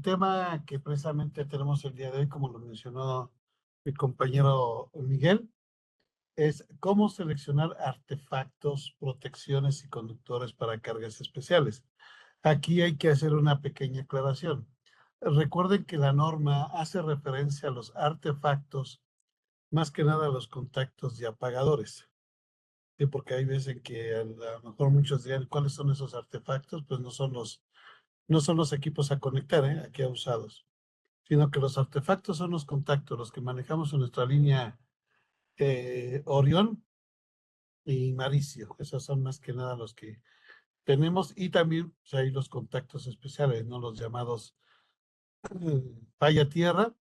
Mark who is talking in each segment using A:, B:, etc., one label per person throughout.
A: tema que precisamente tenemos el día de hoy, como lo mencionó mi compañero Miguel, es cómo seleccionar artefactos, protecciones y conductores para cargas especiales. Aquí hay que hacer una pequeña aclaración. Recuerden que la norma hace referencia a los artefactos, más que nada a los contactos y apagadores. Sí, porque hay veces en que a lo mejor muchos dirán, ¿cuáles son esos artefactos? Pues no son los equipos a conectar, aquí a usados, sino que los artefactos son los contactos, los que manejamos en nuestra línea Orión y Maricio. Esos son más que nada los que tenemos y también pues, hay los contactos especiales, ¿no? Los llamados falla tierra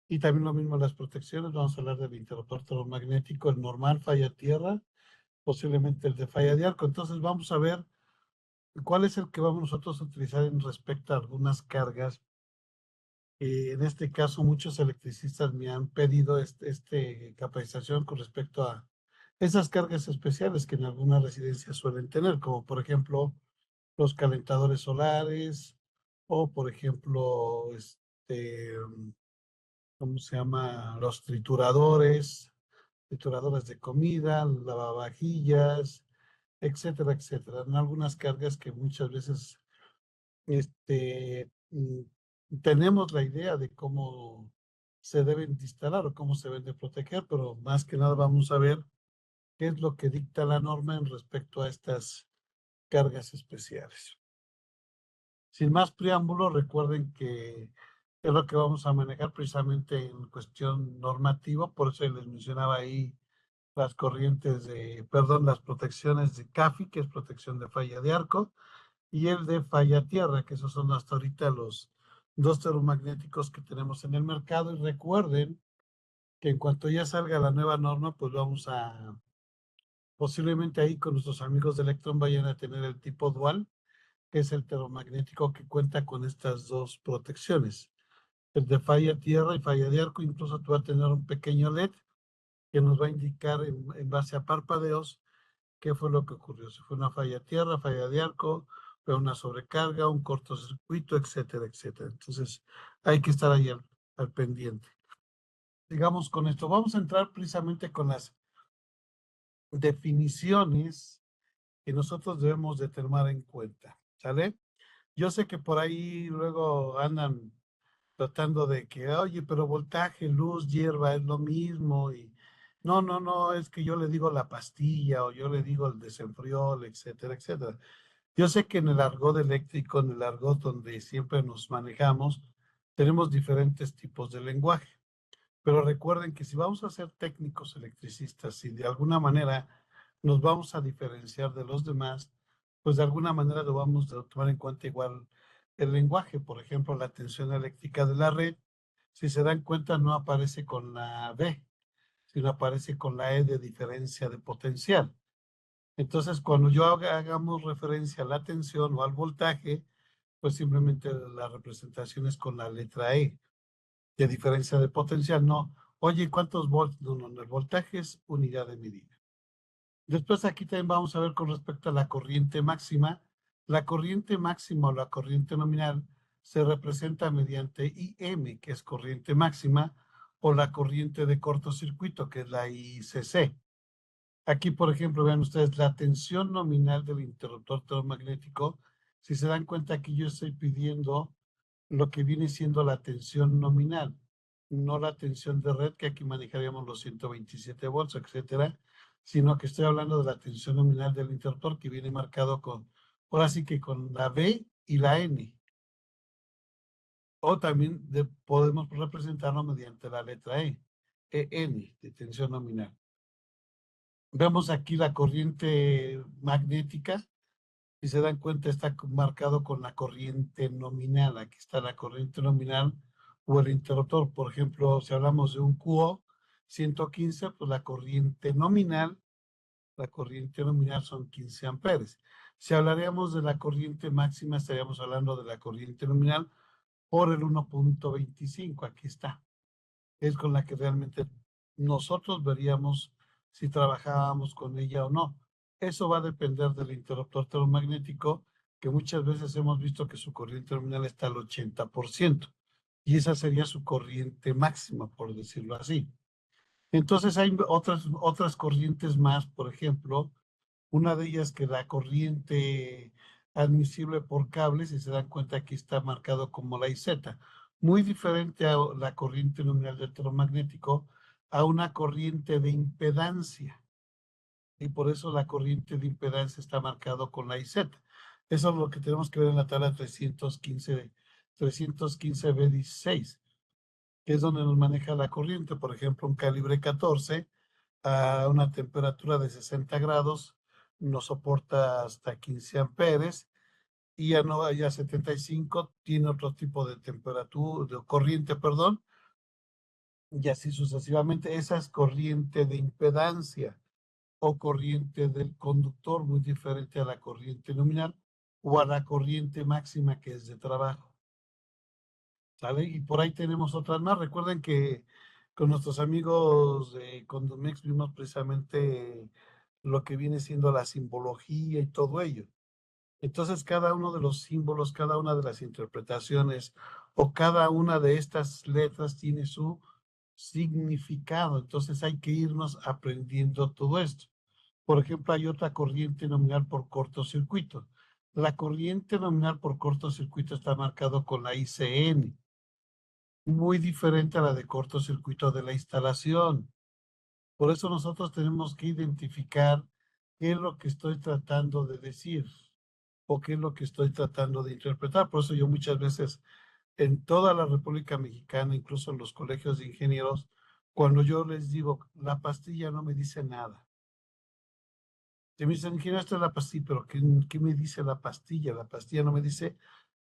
A: y también lo mismo las protecciones. Vamos a hablar del interruptor termomagnético, el normal falla tierra, posiblemente el de falla de arco. Entonces vamos a ver cuál es el que vamos nosotros a utilizar en respecto a algunas cargas. En este caso, muchos electricistas me han pedido capacitación con respecto a esas cargas especiales que en algunas residencias suelen tener, como por ejemplo los calentadores solares o por ejemplo, ¿cómo se llama? Los trituradores de comida, lavavajillas, etcétera, etcétera. En algunas cargas que muchas veces este, mm, tenemos la idea de cómo se deben de instalar o cómo se deben de proteger, pero más que nada vamos a ver qué es lo que dicta la norma en respecto a estas cargas especiales. Sin más preámbulo, recuerden que es lo que vamos a manejar precisamente en cuestión normativa, por eso les mencionaba ahí las corrientes de, perdón, las protecciones de CAFI, que es protección de falla de arco, y el de falla tierra, que esos son hasta ahorita los dos termomagnéticos que tenemos en el mercado. Y recuerden que en cuanto ya salga la nueva norma, pues vamos a, posiblemente ahí con nuestros amigos de Electron vayan a tener el tipo dual, que es el termomagnético que cuenta con estas dos protecciones. El de falla tierra y falla de arco, incluso tú vas a tener un pequeño LED que nos va a indicar en base a parpadeos qué fue lo que ocurrió. Si fue una falla tierra, falla de arco, fue una sobrecarga, un cortocircuito, etcétera, etcétera. Entonces, hay que estar ahí al pendiente. Digamos con esto, vamos a entrar precisamente con las definiciones que nosotros debemos de tomar en cuenta, ¿sale? Yo sé que por ahí luego andan tratando de que, oye, pero voltaje, luz, hierba es lo mismo y no, es que yo le digo la pastilla o yo le digo el desenfriol, etcétera, etcétera. Yo sé que en el argot eléctrico, en el argot donde siempre nos manejamos, tenemos diferentes tipos de lenguaje, pero recuerden que si vamos a ser técnicos electricistas y de alguna manera nos vamos a diferenciar de los demás, pues de alguna manera lo vamos a tomar en cuenta igual el lenguaje. Por ejemplo, la tensión eléctrica de la red, si se dan cuenta, no aparece con la B, sino aparece con la E de diferencia de potencial. Entonces, cuando hagamos referencia a la tensión o al voltaje, pues simplemente la representación es con la letra E, de diferencia de potencial, no. Oye, ¿cuántos volts? No, el voltaje es unidad de medida. Después aquí también vamos a ver con respecto a la corriente máxima. La corriente máxima o la corriente nominal se representa mediante IM, que es corriente máxima, o la corriente de cortocircuito, que es la ICC. Aquí, por ejemplo, vean ustedes la tensión nominal del interruptor termomagnético. Si se dan cuenta, aquí yo estoy pidiendo lo que viene siendo la tensión nominal, no la tensión de red, que aquí manejaríamos los 127 volts, etcétera, sino que estoy hablando de la tensión nominal del interruptor que viene marcado con, ahora sí que con la B y la N. O también podemos representarlo mediante la letra E, EN, de tensión nominal. Vemos aquí la corriente magnética. Si se dan cuenta, está marcado con la corriente nominal. Aquí está la corriente nominal o el interruptor. Por ejemplo, si hablamos de un QO 115, pues la corriente nominal son 15 amperes. Si hablaríamos de la corriente máxima, estaríamos hablando de la corriente nominal por el 1.25. Aquí está. Es con la que realmente nosotros veríamos si trabajábamos con ella o no. Eso va a depender del interruptor termomagnético que muchas veces hemos visto que su corriente nominal está al 80%, y esa sería su corriente máxima, por decirlo así. Entonces hay otras corrientes más, por ejemplo, una de ellas que la corriente admisible por cable, si se dan cuenta aquí está marcado como la IZ, muy diferente a la corriente nominal de electromagnético, a una corriente de impedancia. Y por eso la corriente de impedancia está marcado con la IZ. Eso es lo que tenemos que ver en la tabla 315B16, que es donde nos maneja la corriente. Por ejemplo, un calibre 14 a una temperatura de 60 grados nos soporta hasta 15 amperes, y ya 75 tiene otro tipo de temperatura, de corriente, perdón, y así sucesivamente. Esa es corriente de impedancia o corriente del conductor, muy diferente a la corriente nominal o a la corriente máxima, que es de trabajo. ¿Sale? Y por ahí tenemos otras más. Recuerden que con nuestros amigos de Condomex vimos precisamente lo que viene siendo la simbología y todo ello. Entonces, cada uno de los símbolos, cada una de las interpretaciones o cada una de estas letras tiene su significado. Entonces, hay que irnos aprendiendo todo esto. Por ejemplo, hay otra corriente nominal por cortocircuito. La corriente nominal por cortocircuito está marcado con la ICN, muy diferente a la de cortocircuito de la instalación. Por eso nosotros tenemos que identificar qué es lo que estoy tratando de decir o qué es lo que estoy tratando de interpretar. Por eso yo muchas veces en toda la República Mexicana, incluso en los colegios de ingenieros, cuando yo les digo, la pastilla no me dice nada. Si me dicen, ingeniero, esta es la pastilla, pero ¿qué me dice la pastilla? La pastilla no me dice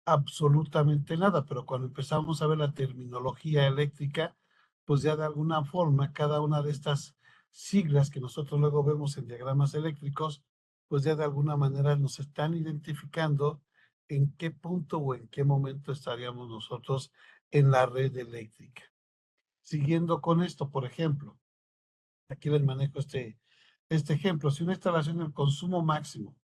A: absolutamente nada, pero cuando empezamos a ver la terminología eléctrica, pues ya de alguna forma cada una de estas siglas que nosotros luego vemos en diagramas eléctricos, pues ya de alguna manera nos están identificando en qué punto o en qué momento estaríamos nosotros en la red eléctrica. Siguiendo con esto, por ejemplo, aquí les manejo este ejemplo. Si una instalación del consumo máximo,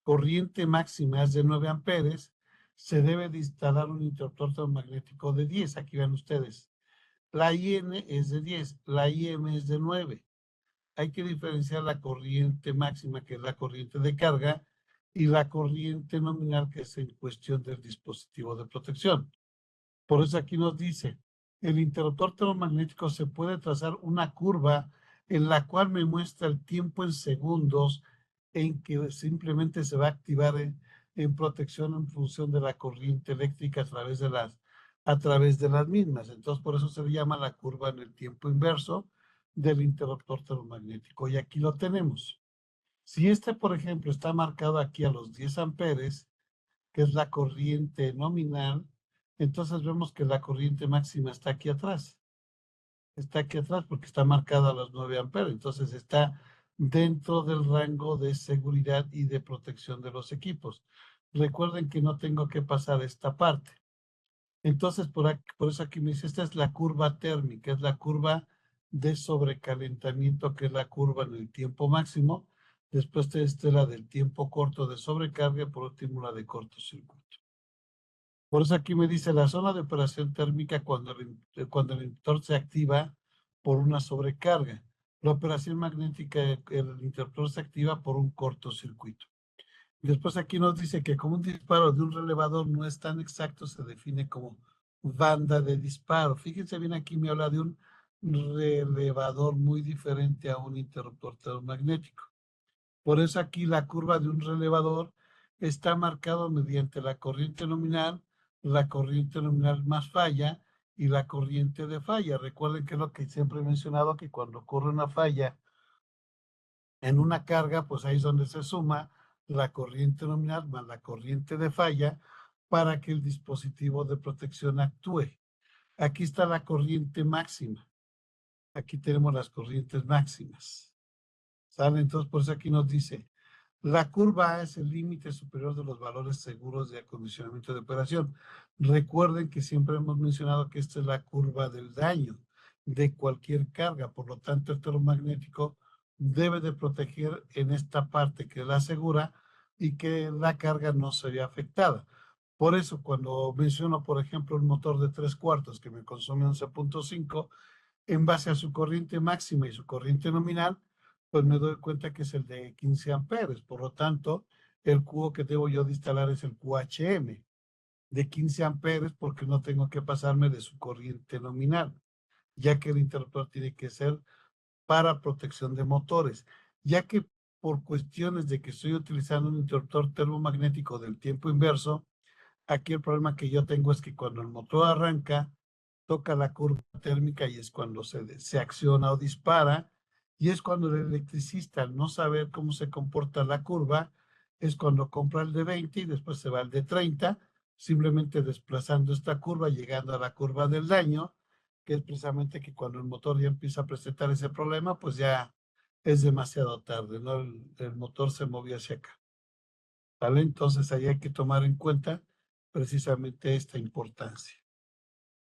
A: corriente máxima es de 9 amperes, se debe de instalar un interruptor termomagnético de 10. Aquí ven ustedes. La IN es de 10, la IM es de 9. Hay que diferenciar la corriente máxima, que es la corriente de carga, y la corriente nominal, que es en cuestión del dispositivo de protección. Por eso aquí nos dice, el interruptor termomagnético se puede trazar una curva en la cual me muestra el tiempo en segundos en que simplemente se va a activar en protección en función de la corriente eléctrica a través de las mismas. Entonces, por eso se le llama la curva en el tiempo inverso del interruptor termomagnético. Y aquí lo tenemos. Si este, por ejemplo, está marcado aquí a los 10 amperes, que es la corriente nominal, entonces vemos que la corriente máxima está aquí atrás. Está aquí atrás porque está marcada a los 9 amperes. Entonces está dentro del rango de seguridad y de protección de los equipos. Recuerden que no tengo que pasar esta parte. Entonces, por eso aquí me dice, esta es la curva térmica, es la curva de sobrecalentamiento, que es la curva en el tiempo máximo. Después esta es la del tiempo corto de sobrecarga y por último la de cortocircuito. Por eso aquí me dice la zona de operación térmica cuando el interruptor se activa por una sobrecarga. La operación magnética, el interruptor se activa por un cortocircuito. Después aquí nos dice que como un disparo de un relevador no es tan exacto, se define como banda de disparo. Fíjense bien, aquí me habla de un relevador muy diferente a un interruptor termomagnético. Por eso aquí la curva de un relevador está marcado mediante la corriente nominal más falla y la corriente de falla. Recuerden que es lo que siempre he mencionado, que cuando ocurre una falla en una carga, pues ahí es donde se suma la corriente nominal más la corriente de falla para que el dispositivo de protección actúe. Aquí está la corriente máxima. Aquí tenemos las corrientes máximas. ¿Sale? Entonces, por eso aquí nos dice, la curva A es el límite superior de los valores seguros de acondicionamiento de operación. Recuerden que siempre hemos mencionado que esta es la curva del daño de cualquier carga. Por lo tanto, el termomagnético debe de proteger en esta parte que es la segura y que la carga no sería afectada. Por eso, cuando menciono, por ejemplo, un motor de 3/4 que me consume 11.5, en base a su corriente máxima y su corriente nominal, pues me doy cuenta que es el de 15 amperes. Por lo tanto, el cubo que debo yo de instalar es el QHM de 15 amperes porque no tengo que pasarme de su corriente nominal, ya que el interruptor tiene que ser para protección de motores, ya que por cuestiones de que estoy utilizando un interruptor termomagnético del tiempo inverso, aquí el problema que yo tengo es que cuando el motor arranca, toca la curva térmica y es cuando se acciona o dispara, y es cuando el electricista, al no saber cómo se comporta la curva, es cuando compra el de 20 y después se va al de 30, simplemente desplazando esta curva, llegando a la curva del daño, que es precisamente que cuando el motor ya empieza a presentar ese problema, pues ya es demasiado tarde, ¿no? El motor se movió hacia acá, ¿vale? Entonces ahí hay que tomar en cuenta precisamente esta importancia.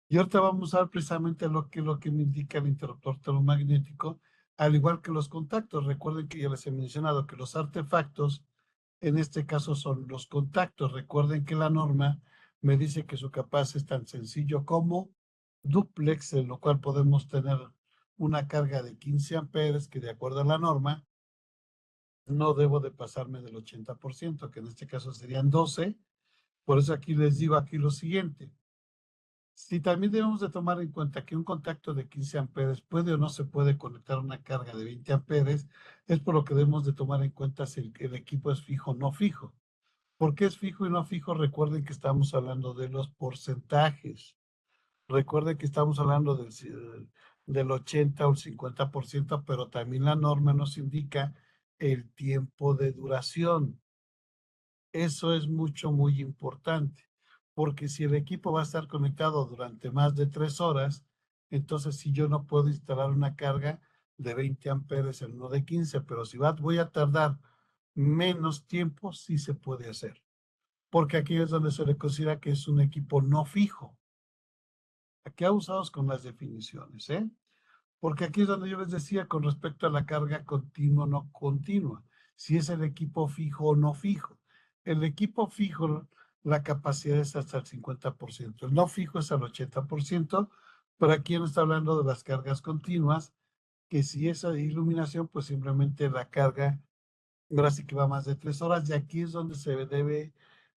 A: Y ahorita vamos a ver precisamente lo que me indica el interruptor termomagnético, al igual que los contactos. Recuerden que ya les he mencionado que los artefactos, en este caso, son los contactos. Recuerden que la norma me dice que su capaz es tan sencillo como dúplex, en lo cual podemos tener una carga de 15 amperes, que de acuerdo a la norma, no debo de pasarme del 80%, que en este caso serían 12. Por eso aquí les digo aquí lo siguiente. Sí, también debemos de tomar en cuenta que un contacto de 15 amperes puede o no se puede conectar a una carga de 20 amperes, es por lo que debemos de tomar en cuenta si el equipo es fijo o no fijo. ¿Por qué es fijo y no fijo? Recuerden que estamos hablando de los porcentajes. Recuerden que estamos hablando del 80 o el 50%, pero también la norma nos indica el tiempo de duración. Eso es muy importante, porque si el equipo va a estar conectado durante más de 3 horas, entonces si yo no puedo instalar una carga de 20 amperes en uno de 15, pero si voy a tardar menos tiempo, sí se puede hacer, porque aquí es donde se le considera que es un equipo no fijo. Aquí abusados con las definiciones, ¿eh? Porque aquí es donde yo les decía con respecto a la carga continua o no continua, si es el equipo fijo o no fijo. El equipo fijo, la capacidad es hasta el 50%, el no fijo es al 80%, pero aquí no está hablando de las cargas continuas, que si esa iluminación, pues simplemente la carga, ahora sí que va más de 3 horas, y aquí es donde se debe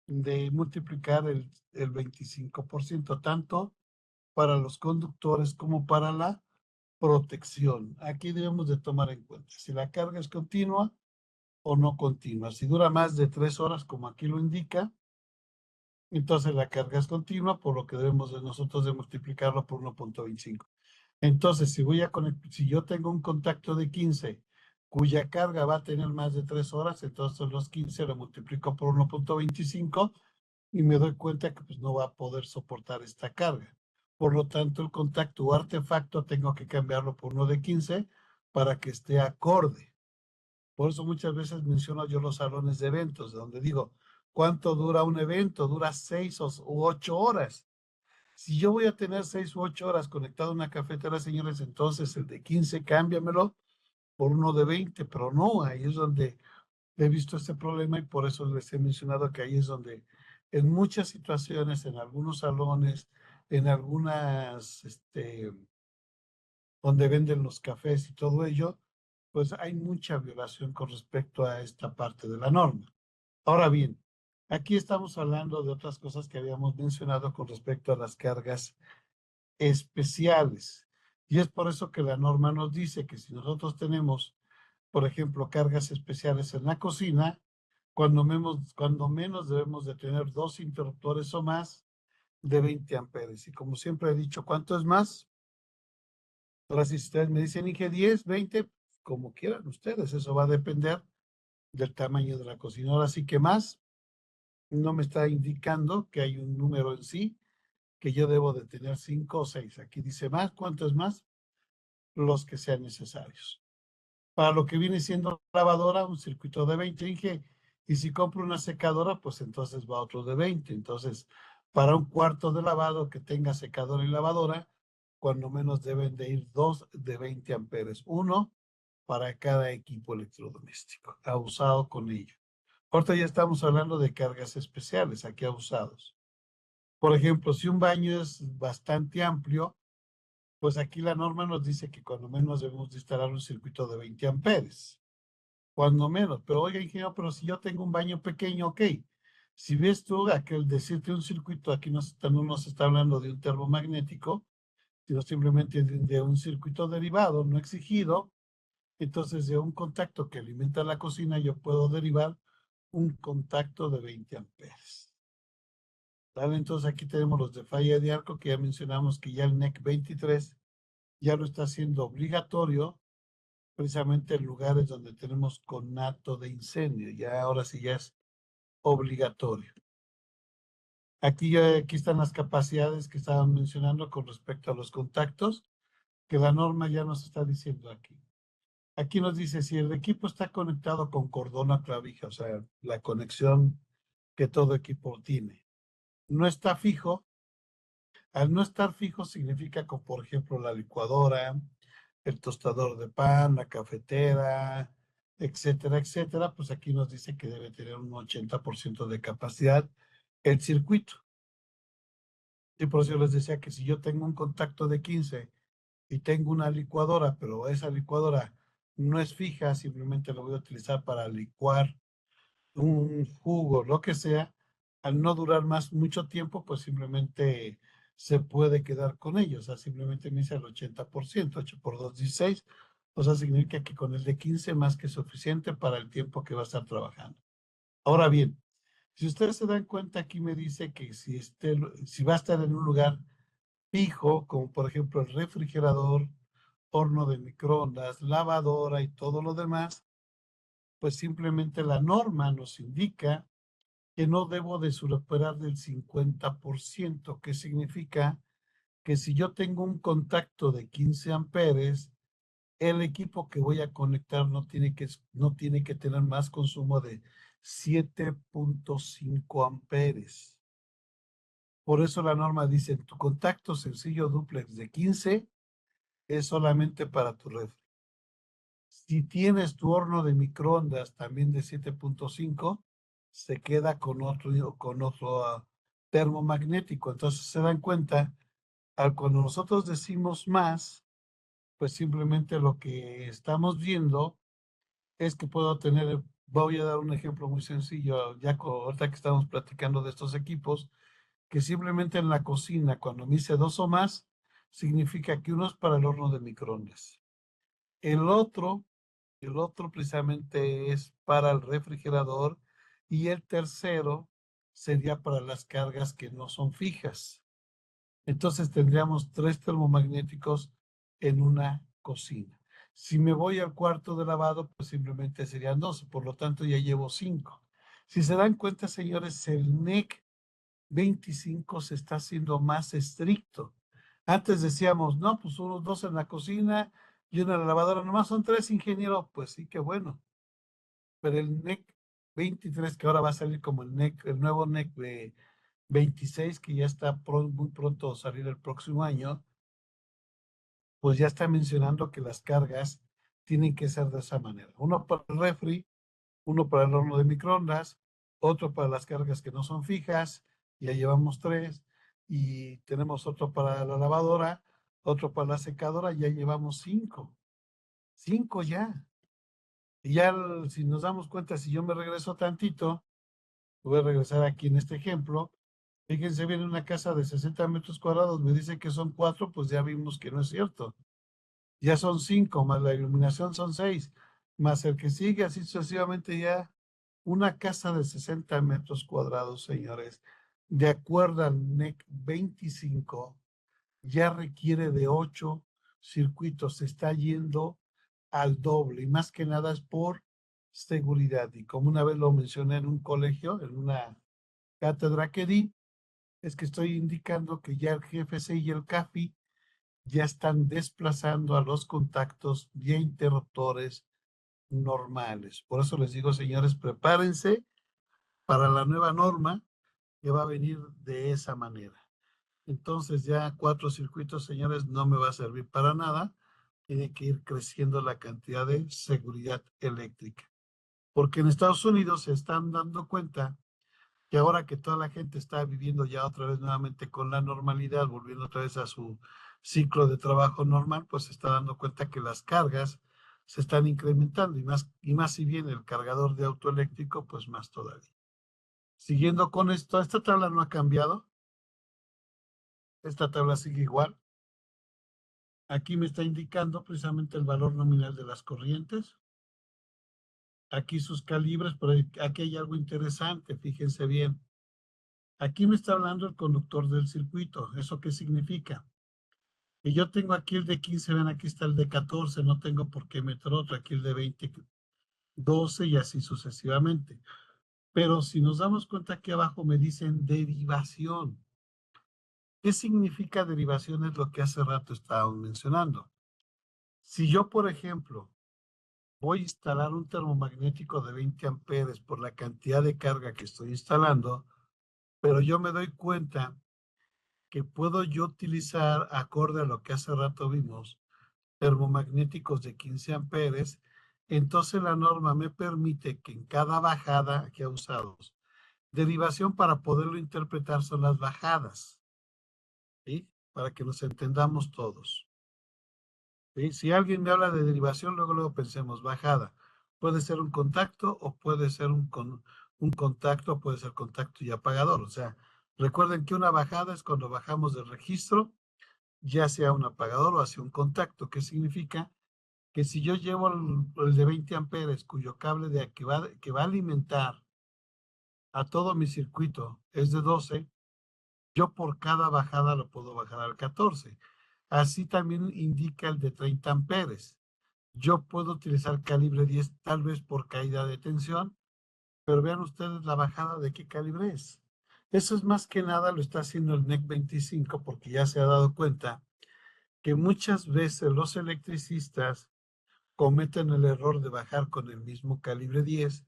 A: de multiplicar el 25%, tanto para los conductores como para la protección. Aquí debemos de tomar en cuenta si la carga es continua o no continua. Si dura más de 3 horas, como aquí lo indica, entonces la carga es continua, por lo que debemos de nosotros de multiplicarlo por 1.25. Entonces, si yo tengo un contacto de 15, cuya carga va a tener más de 3 horas, entonces los 15 lo multiplico por 1.25 y me doy cuenta que pues, no va a poder soportar esta carga. Por lo tanto, el contacto o artefacto tengo que cambiarlo por uno de 15 para que esté acorde. Por eso muchas veces menciono yo los salones de eventos, donde digo, ¿cuánto dura un evento? Dura 6 u 8 horas. Si yo voy a tener 6 u 8 horas conectado a una cafetera, señores, entonces el de 15 cámbiamelo por uno de 20, pero no, ahí es donde he visto este problema y por eso les he mencionado que ahí es donde en muchas situaciones, en algunos salones, en algunas, donde venden los cafés y todo ello, pues hay mucha violación con respecto a esta parte de la norma. Ahora bien, aquí estamos hablando de otras cosas que habíamos mencionado con respecto a las cargas especiales. Y es por eso que la norma nos dice que si nosotros tenemos, por ejemplo, cargas especiales en la cocina, cuando menos debemos de tener 2 interruptores o más de 20 amperes. Y como siempre he dicho, ¿cuánto es más? Ahora, si ustedes me dicen, Inge, 10, 20, como quieran ustedes, eso va a depender del tamaño de la cocina. Ahora sí que más, no me está indicando que hay un número en sí, que yo debo de tener 5 o 6. Aquí dice más, ¿cuánto es más? Los que sean necesarios. Para lo que viene siendo lavadora, un circuito de 20, Inge, y si compro una secadora, pues entonces va otro de 20. Entonces, para un cuarto de lavado que tenga secadora y lavadora, cuando menos deben de ir 2 de 20 amperes, uno para cada equipo electrodoméstico, abusado con ello. Ahorita ya estamos hablando de cargas especiales, aquí abusados. Por ejemplo, si un baño es bastante amplio, pues aquí la norma nos dice que cuando menos debemos de instalar un circuito de 20 amperes. Cuando menos. Pero oiga, ingeniero, pero si yo tengo un baño pequeño, ok. Si ves tú aquel decirte un circuito, aquí no nos está hablando de un termomagnético, sino simplemente de un circuito derivado no exigido. Entonces, de un contacto que alimenta la cocina, yo puedo derivar un contacto de 20 amperes. ¿Vale? Entonces, aquí tenemos los de falla de arco, que ya mencionamos que ya el NEC 23 ya lo está haciendo obligatorio, precisamente en lugares donde tenemos conato de incendio. Ya ahora sí ya es obligatorio. Aquí están las capacidades que estaban mencionando con respecto a los contactos, que la norma ya nos está diciendo aquí. Aquí nos dice si el equipo está conectado con cordón a clavija, o sea, la conexión que todo equipo tiene. No está fijo. Al no estar fijo significa que, por ejemplo, la licuadora, el tostador de pan, la cafetera, etcétera, etcétera, pues aquí nos dice que debe tener un 80% de capacidad el circuito. Y por eso yo les decía que si yo tengo un contacto de 15 y tengo una licuadora, pero esa licuadora no es fija, simplemente lo voy a utilizar para licuar un jugo, lo que sea, al no durar más mucho tiempo, pues simplemente se puede quedar con ellos. O sea, simplemente me dice el 80%, 8 por 2, 16. O sea, significa que con el de 15 más que suficiente para el tiempo que va a estar trabajando. Ahora bien, si ustedes se dan cuenta, aquí me dice que si va a estar en un lugar fijo, como por ejemplo el refrigerador, horno de microondas, lavadora y todo lo demás, pues simplemente la norma nos indica que no debo de superar del 50%, que significa que si yo tengo un contacto de 15 amperes, el equipo que voy a conectar no tiene que tener más consumo de 7.5 amperes. Por eso la norma dice, tu contacto sencillo dúplex de 15 es solamente para tu refri. Si tienes tu horno de microondas también de 7.5, se queda con otro termomagnético. Entonces se dan cuenta, cuando nosotros decimos más, pues simplemente lo que estamos viendo es que voy a dar un ejemplo muy sencillo, ya ahorita que estamos platicando de estos equipos, que simplemente en la cocina, cuando me dice dos o más, significa que uno es para el horno de microondas. El otro El otro precisamente es para el refrigerador y el tercero sería para las cargas que no son fijas. Entonces tendríamos tres termomagnéticos en una cocina. Si me voy al cuarto de lavado, pues simplemente serían 12, por lo tanto ya llevo 5. Si se dan cuenta, señores, el NEC 25 se está haciendo más estricto. Antes decíamos, no, pues unos dos en la cocina y una en la lavadora, nomás son tres, ingeniero. Pues sí, qué bueno. Pero el NEC 23, que ahora va a salir como el nuevo NEC de 26, que ya está muy pronto a salir el próximo año, pues ya está mencionando que las cargas tienen que ser de esa manera. Uno para el refri, uno para el horno de microondas, otro para las cargas que no son fijas, ya llevamos tres, y tenemos otro para la lavadora, otro para la secadora, ya llevamos cinco. Cinco ya. Y ya si nos damos cuenta, si yo me regreso tantito, voy a regresar aquí en este ejemplo. Fíjense bien, una casa de 60 metros cuadrados me dice que son cuatro, pues ya vimos que no es cierto. Ya son cinco, más la iluminación son seis, más el que sigue así sucesivamente ya. Una casa de 60 metros cuadrados, señores, de acuerdo al NEC 25, ya requiere de 8 circuitos. Se está yendo al doble y más que nada es por seguridad. Y como una vez lo mencioné en un colegio, en una cátedra que di, es que estoy indicando que ya el GFC y el CAFI ya están desplazando a los contactos vía interruptores normales. Por eso les digo, señores, prepárense para la nueva norma que va a venir de esa manera. Entonces ya 4 circuitos, señores, no me va a servir para nada. Tiene que ir creciendo la cantidad de seguridad eléctrica. porque en Estados Unidos se están dando cuenta que ahora que toda la gente está viviendo ya otra vez nuevamente con la normalidad, volviendo otra vez a su ciclo de trabajo normal, pues se está dando cuenta que las cargas se están incrementando y más si viene el cargador de auto eléctrico, pues más todavía. Siguiendo con esto, esta tabla no ha cambiado, esta tabla sigue igual. Aquí me está indicando precisamente el valor nominal de las corrientes. Aquí sus calibres, pero aquí hay algo interesante, fíjense bien. Aquí me está hablando el conductor del circuito. ¿Eso qué significa? Y yo tengo aquí el de 15, ven, aquí está el de 14, no tengo por qué meter otro, aquí el de 20, 12 y así sucesivamente. Pero si nos damos cuenta aquí abajo me dicen derivación. ¿Qué significa derivación? Es lo que hace rato estábamos mencionando. Si yo, por ejemplo, voy a instalar un termomagnético de 20 amperes por la cantidad de carga que estoy instalando, pero yo me doy cuenta que puedo yo utilizar, acorde a lo que hace rato vimos, termomagnéticos de 15 amperes, entonces la norma me permite que en cada bajada que ha usado, derivación para poderlo interpretar son las bajadas, ¿sí? Para que nos entendamos todos. ¿Sí? Si alguien me habla de derivación, luego pensemos bajada. Puede ser un contacto o puede ser un contacto, puede ser contacto y apagador. O sea, recuerden que una bajada es cuando bajamos del registro, ya sea un apagador o hacia un contacto, que significa que si yo llevo el de 20 amperes, cuyo cable que va a alimentar a todo mi circuito es de 12, yo por cada bajada lo puedo bajar al 14. Así también indica el de 30 amperes. Yo puedo utilizar calibre 10 tal vez por caída de tensión, pero vean ustedes la bajada de qué calibre es. Eso es más que nada lo está haciendo el NEC 25 porque ya se ha dado cuenta que muchas veces los electricistas cometen el error de bajar con el mismo calibre 10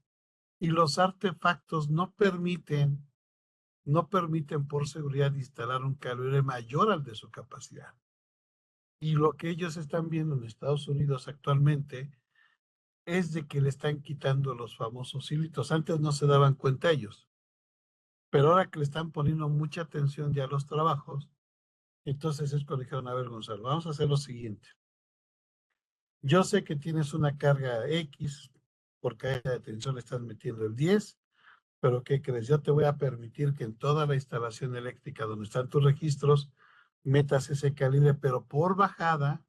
A: y los artefactos no permiten por seguridad instalar un calibre mayor al de su capacidad. Y lo que ellos están viendo en Estados Unidos actualmente es de que le están quitando los famosos hilitos. Antes no se daban cuenta ellos, pero ahora que le están poniendo mucha atención ya a los trabajos, entonces es cuando dijeron, a ver, Gonzalo, vamos a hacer lo siguiente. Yo sé que tienes una carga X, por caída de tensión le estás metiendo el 10, pero ¿qué crees? Yo te voy a permitir que en toda la instalación eléctrica donde están tus registros metas ese calibre, pero por bajada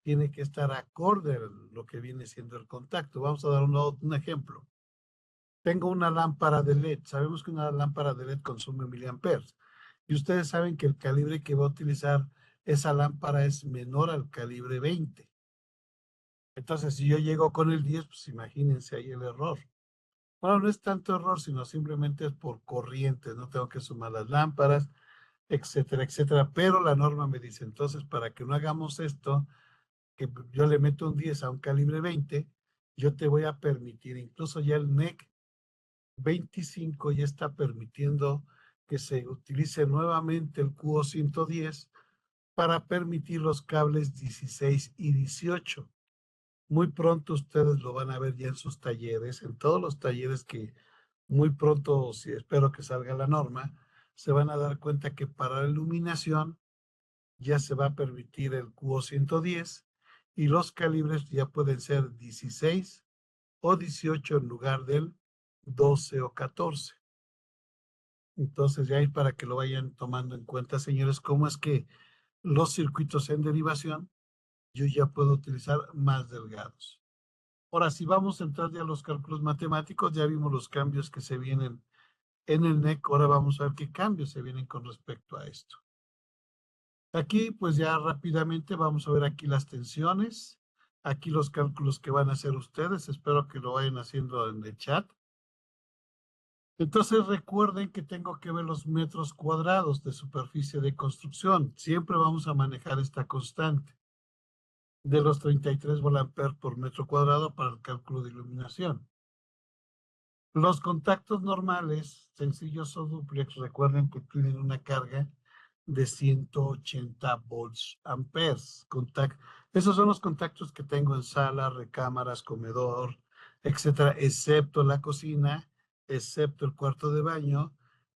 A: tiene que estar acorde a lo que viene siendo el contacto. Vamos a dar un ejemplo. Tengo una lámpara de LED. Sabemos que una lámpara de LED consume miliamperes. Y ustedes saben que el calibre que va a utilizar esa lámpara es menor al calibre 20. Entonces, si yo llego con el 10, pues imagínense ahí el error. Bueno, no es tanto error, sino simplemente es por corriente. No tengo que sumar las lámparas, etcétera, etcétera. Pero la norma me dice, entonces, para que no hagamos esto, que yo le meto un 10 a un calibre 20, yo te voy a permitir, incluso ya el NEC 25 ya está permitiendo que se utilice nuevamente el QO 110 para permitir los cables 16 y 18. Muy pronto ustedes lo van a ver ya en sus talleres, en todos los talleres que muy pronto, si espero que salga la norma, se van a dar cuenta que para la iluminación ya se va a permitir el QO 110 y los calibres ya pueden ser 16 o 18 en lugar del 12 o 14. Entonces, ya ahí para que lo vayan tomando en cuenta, señores, cómo es que los circuitos en derivación yo ya puedo utilizar más delgados. Ahora, si vamos a entrar ya a los cálculos matemáticos, ya vimos los cambios que se vienen en el NEC, ahora vamos a ver qué cambios se vienen con respecto a esto. Aquí, pues ya rápidamente vamos a ver aquí las tensiones, aquí los cálculos que van a hacer ustedes, espero que lo vayan haciendo en el chat. Entonces recuerden que tengo que ver los metros cuadrados de superficie de construcción. Siempre vamos a manejar esta constante de los 33 volamperes por metro cuadrado para el cálculo de iluminación. Los contactos normales, sencillos o duplex, recuerden que tienen una carga de 180 volts amperes. Esos son los contactos que tengo en sala, recámaras, comedor, etcétera, excepto la cocina, excepto el cuarto de baño,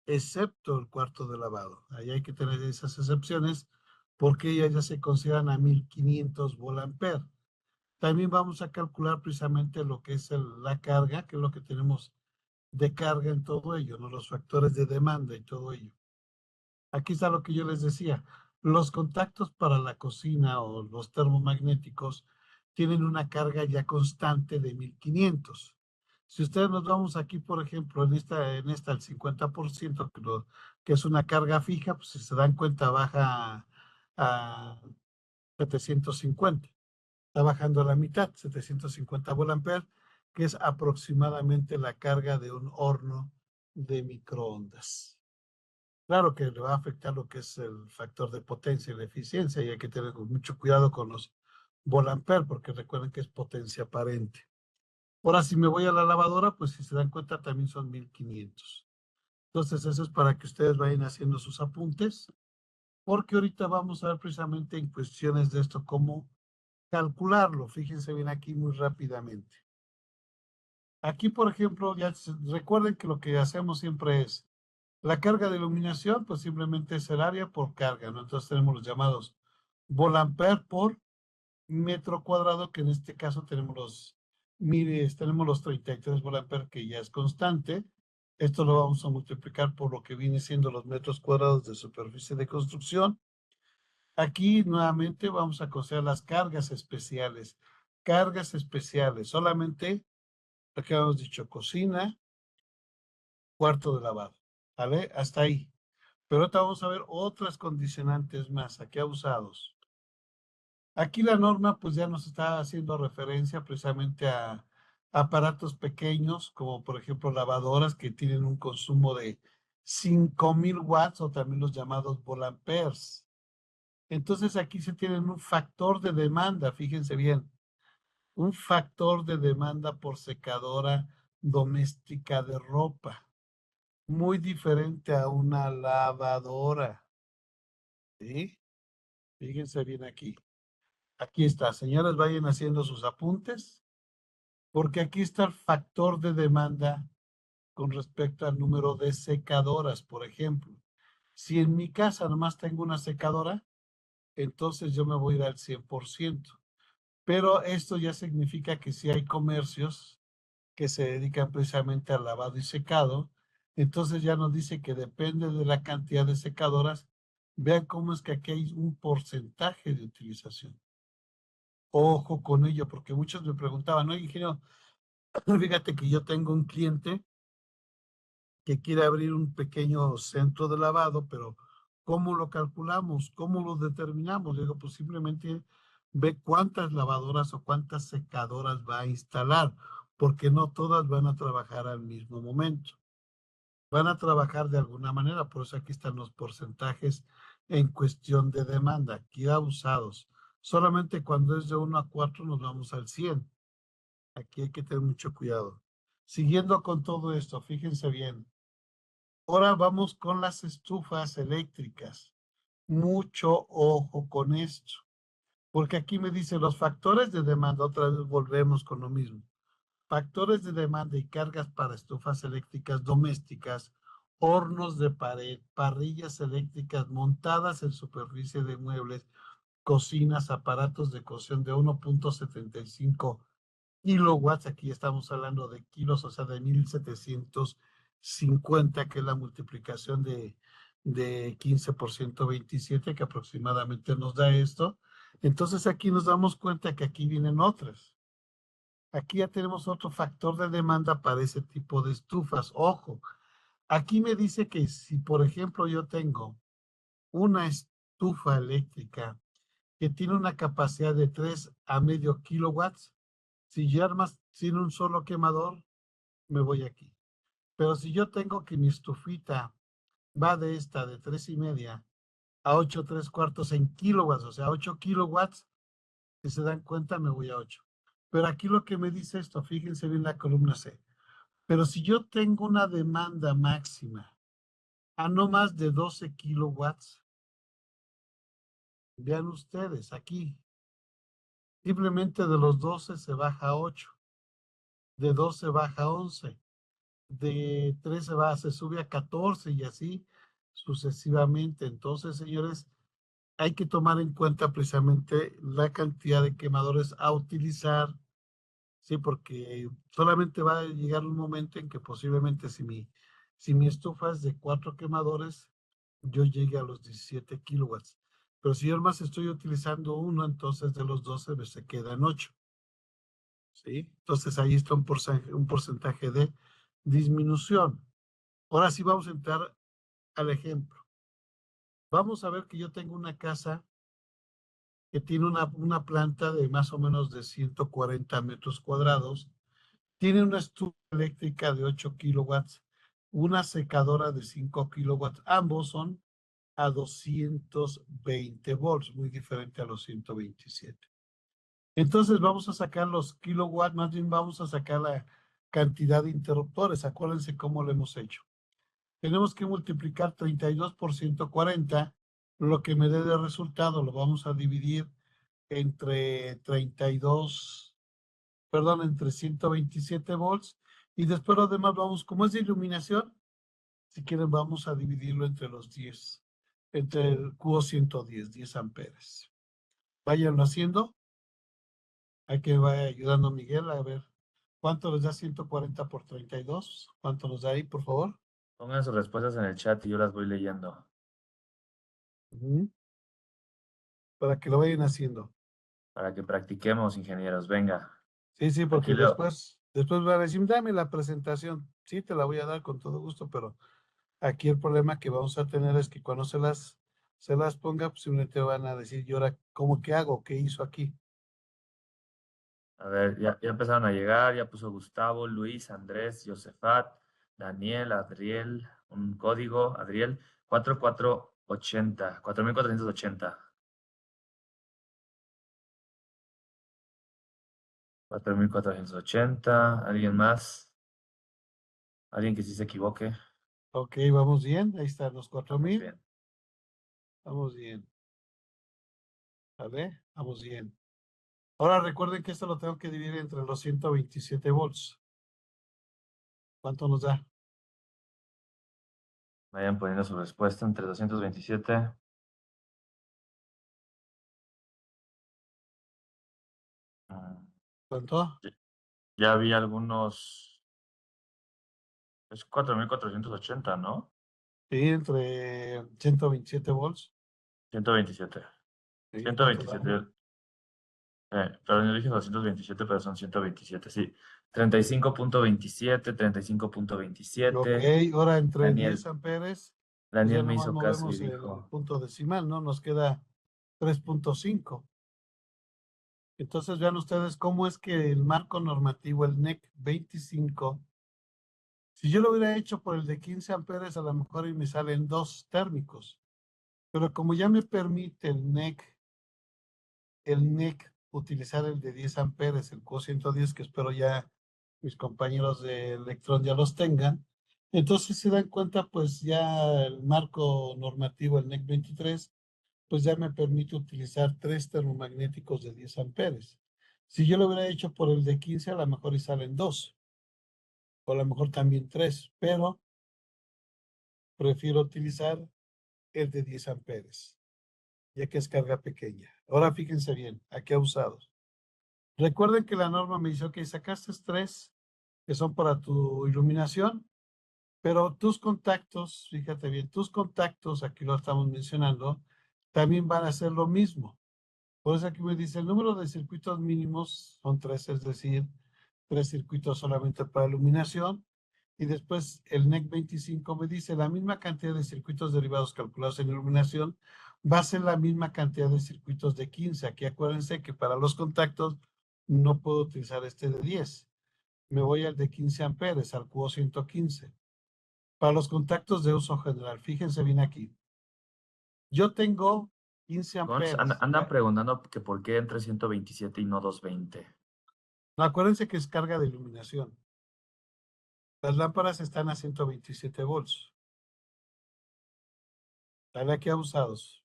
A: excepto el cuarto de lavado. Ahí hay que tener esas excepciones porque ellas ya se consideran a 1500 volt-ampere. También vamos a calcular precisamente lo que es la carga, que es lo que tenemos de carga en todo ello, ¿no? Los factores de demanda y todo ello. Aquí está lo que yo les decía. Los contactos para la cocina o los termomagnéticos tienen una carga ya constante de 1500. Si ustedes nos vamos aquí, por ejemplo, en esta el 50%, que es una carga fija, pues si se dan cuenta baja a 750. Está bajando a la mitad, 750 volt-ampere, que es aproximadamente la carga de un horno de microondas. Claro que le va a afectar lo que es el factor de potencia y la eficiencia, y hay que tener mucho cuidado con los volt-ampere, porque recuerden que es potencia aparente. Ahora, si me voy a la lavadora, pues si se dan cuenta, también son 1500. Entonces, eso es para que ustedes vayan haciendo sus apuntes, porque ahorita vamos a ver precisamente en cuestiones de esto, cómo calcularlo. Fíjense bien aquí muy rápidamente. Aquí, por ejemplo, recuerden que lo que hacemos siempre es la carga de iluminación, pues simplemente es el área por carga, ¿no? Entonces tenemos los llamados volt-ampere por metro cuadrado, que en este caso tenemos los 33 volt-ampere, que ya es constante. Esto lo vamos a multiplicar por lo que viene siendo los metros cuadrados de superficie de construcción. Aquí nuevamente vamos a considerar las cargas especiales. Cargas especiales, solamente lo que habíamos dicho, cocina, cuarto de lavado. ¿Vale? Hasta ahí. Pero ahorita vamos a ver otras condicionantes más, aquí abusados. Aquí la norma pues ya nos está haciendo referencia precisamente a aparatos pequeños, como por ejemplo lavadoras que tienen un consumo de 5000 watts o también los llamados volamperes. Entonces aquí se tienen un factor de demanda, fíjense bien, un factor de demanda por secadora doméstica de ropa, muy diferente a una lavadora. ¿Sí? Fíjense bien aquí. Aquí está, señores, vayan haciendo sus apuntes, porque aquí está el factor de demanda con respecto al número de secadoras, por ejemplo. Si en mi casa nomás tengo una secadora, entonces yo me voy a ir al 100%. Pero esto ya significa que si hay comercios que se dedican precisamente al lavado y secado, entonces ya nos dice que depende de la cantidad de secadoras. Vean cómo es que aquí hay un porcentaje de utilización. Ojo con ello, porque muchos me preguntaban, oye, ingeniero, fíjate que yo tengo un cliente que quiere abrir un pequeño centro de lavado, pero ¿cómo lo calculamos? ¿Cómo lo determinamos? Digo, pues simplemente ve cuántas lavadoras o cuántas secadoras va a instalar, porque no todas van a trabajar al mismo momento. Van a trabajar de alguna manera, por eso aquí están los porcentajes en cuestión de demanda, aquí abusados. Solamente cuando es de 1 a 4 nos vamos al 100. Aquí hay que tener mucho cuidado. Siguiendo con todo esto, fíjense bien. Ahora vamos con las estufas eléctricas. Mucho ojo con esto, porque aquí me dice los factores de demanda. Otra vez volvemos con lo mismo. Factores de demanda y cargas para estufas eléctricas domésticas, hornos de pared, parrillas eléctricas montadas en superficie de muebles, cocinas, aparatos de cocción de 1.75 kilowatts. Aquí estamos hablando de kilos, o sea, de 1750, que es la multiplicación de 15 por 127, que aproximadamente nos da esto. Entonces aquí nos damos cuenta que aquí vienen otras. Aquí ya tenemos otro factor de demanda para ese tipo de estufas. Ojo, aquí me dice que si, por ejemplo, yo tengo una estufa eléctrica que tiene una capacidad de 3 a medio kilowatts, si yo armas sin un solo quemador, me voy aquí. Pero si yo tengo que mi estufita va de esta de 3,5 a 8 3/4 en kilowatts, o sea, 8 kilowatts, si se dan cuenta, me voy a 8. Pero aquí lo que me dice esto, fíjense bien la columna C. Pero si yo tengo una demanda máxima a no más de 12 kilowatts, vean ustedes aquí, simplemente de los 12 se baja a 8. de 12 baja a 11, de 13 se sube a 14 y así sucesivamente. Entonces, señores, hay que tomar en cuenta precisamente la cantidad de quemadores a utilizar, sí, porque solamente va a llegar un momento en que posiblemente si mi estufa es de 4 quemadores, yo llegue a los 17 kilowatts. Pero si yo más estoy utilizando uno, entonces de los 12 pues, se quedan 8. ¿Sí? Entonces ahí está un porcentaje de disminución. Ahora sí vamos a entrar al ejemplo. Vamos a ver que yo tengo una casa que tiene una planta de más o menos de 140 metros cuadrados, tiene una estufa eléctrica de 8 kilowatts, una secadora de 5 kilowatts, ambos son a 220 volts, muy diferente a los 127. Entonces vamos a sacar los kilowatts, más bien vamos a sacar la cantidad de interruptores. Acuérdense cómo lo hemos hecho. Tenemos que multiplicar 32 por 140, lo que me dé de resultado lo vamos a dividir entre 32, perdón, entre 127 volts, y después lo demás vamos, como es de iluminación, si quieren vamos a dividirlo entre los 10, entre el cubo 110, 10 amperes. Váyanlo haciendo. Hay que vaya ayudando a Miguel a ver cuánto les da 140 por 32. ¿Cuánto nos da ahí, por favor?
B: Pongan sus respuestas en el chat y yo las voy leyendo.
A: Ujú. Para que lo vayan haciendo.
B: Para que practiquemos, ingenieros. Venga,
A: Sí, sí,
B: aquí
A: porque
B: leo.
A: después van a decir, dame la presentación. Sí, te la voy a dar con todo gusto, pero aquí el problema que vamos a tener es que cuando se las ponga, posiblemente van a decir, ¿y ahora cómo que hago? ¿Qué hizo aquí?
B: A ver, ya empezaron a llegar. Ya puso Gustavo, Luis, Andrés, Josefat, Daniel, Adriel, un código, Adriel, 4480, 4480. 4480. ¿Alguien más? ¿Alguien que sí se equivoque?
A: Ok, vamos bien. Ahí están los
B: Vamos
A: 4000.
B: bien.
A: Vamos bien. ¿Vale? Vamos bien. Ahora recuerden que esto lo tengo que dividir entre los 127 volts. ¿Cuánto nos da?
B: Vayan poniendo su respuesta entre 227. Mm,
A: ¿Cuánto?
B: Ya vi algunos. Es 4480, ¿no?
A: Sí, entre 127 volts.
B: 127.
A: Sí, ¿cuánto da?
B: 127. Perdón, yo dije 227, pero son 127, sí. 35.27,
A: Ok,
B: 35.27.
A: ahora entre 10
B: Daniel,
A: amperes, pues ya
B: Daniel me
A: nomás
B: hizo caso y
A: movemos el
B: dijo,
A: punto decimal, ¿no? Nos queda 3.5. Entonces vean ustedes cómo es que el marco normativo, el NEC 25, si yo lo hubiera hecho por el de 15 amperes, a lo mejor y me salen dos térmicos. Pero como ya me permite el NEC utilizar el de 10 amperes, el Q110, que espero ya mis compañeros de Electron ya los tengan. Entonces se dan cuenta, pues ya el marco normativo, el NEC 23, pues ya me permite utilizar tres termomagnéticos de 10 amperes. Si yo lo hubiera hecho por el de 15, a lo mejor y salen dos, o a lo mejor también tres, pero prefiero utilizar el de 10 amperes, ya que es carga pequeña. Ahora fíjense bien, aquí ha usado. Recuerden que la norma me dice, ok, sacaste tres que son para tu iluminación, pero tus contactos, fíjate bien, tus contactos, aquí lo estamos mencionando, también van a hacer lo mismo. Por eso aquí me dice, el número de circuitos mínimos son tres, es decir, tres circuitos solamente para iluminación. Y después el NEC 25 me dice, la misma cantidad de circuitos derivados calculados en iluminación va a ser la misma cantidad de circuitos de 15. Aquí acuérdense que para los contactos no puedo utilizar este de 10. Me voy al de 15 amperes, al cubo 115. Para los contactos de uso general, fíjense bien aquí. Yo tengo 15 amperes.
B: Andan preguntando que por qué entre 127 y no 220.
A: No, acuérdense que es carga de iluminación. Las lámparas están a 127 volts. Están aquí abusados.